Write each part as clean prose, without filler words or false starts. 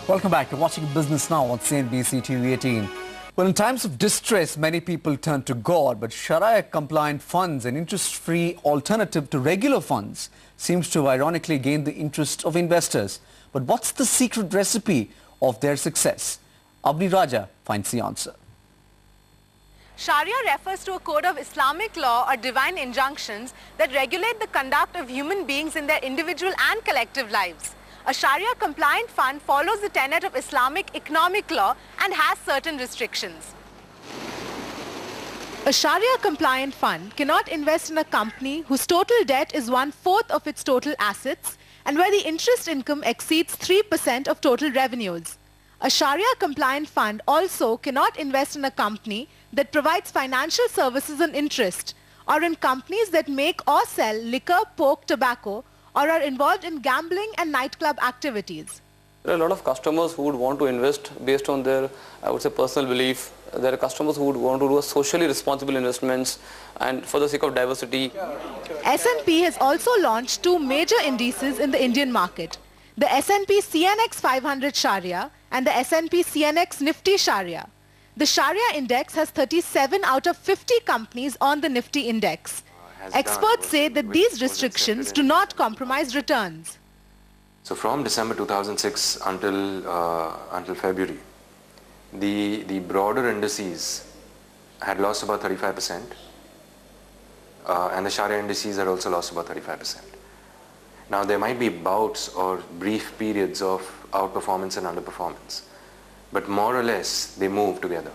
Welcome back. You're watching Business Now on CNBC TV 18. Well, in times of distress, many people turn to God, but Sharia-compliant funds, an interest-free alternative to regular funds, seems to have ironically gained the interest of investors. But what's the secret recipe of their success? Avni Raja finds the answer. Sharia refers to a code of Islamic law or divine injunctions that regulate the conduct of human beings in their individual and collective lives. A Sharia-compliant fund follows the tenet of Islamic economic law and has certain restrictions. A Sharia-compliant fund cannot invest in a company whose total debt is 1/4 of its total assets and where the interest income exceeds 3% of total revenues. A Sharia-compliant fund also cannot invest in a company that provides financial services on interest, or in companies that make or sell liquor, pork, tobacco, or are involved in gambling and nightclub activities. There are a lot of customers who would want to invest based on their, I would say, personal belief. There are customers who would want to do socially responsible investments and for the sake of diversity. S&P has also launched two major indices in the Indian market, the S&P CNX 500 Sharia and the S&P CNX Nifty Sharia. The Sharia index has 37 out of 50 companies on the Nifty index. Experts say that these restrictions do not compromise returns. So from December 2006 until February, the broader indices had lost about 35%, and the Sharia indices had also lost about 35%. Now there might be bouts or brief periods of outperformance and underperformance, but more or less they move together.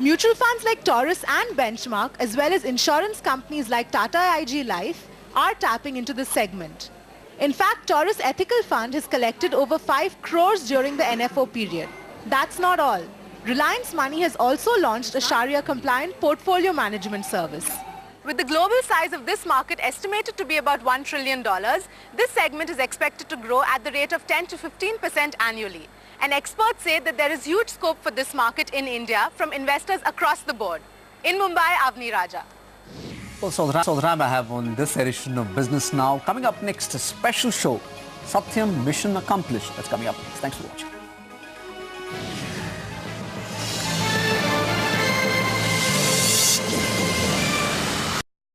Mutual funds like Taurus and Benchmark, as well as insurance companies like Tata IG Life, are tapping into this segment. In fact, Taurus Ethical Fund has collected over 5 crores during the NFO period. That's not all. Reliance Money has also launched a Sharia-compliant portfolio management service. With the global size of this market estimated to be about $1 trillion, this segment is expected to grow at the rate of 10 to 15% annually. And experts say that there is huge scope for this market in India from investors across the board. In Mumbai, Avni Raja. Well, Saudhram I have on this edition of Business Now. Coming up next, a special show, Satyam Mission Accomplished. That's coming up next. Thanks for watching.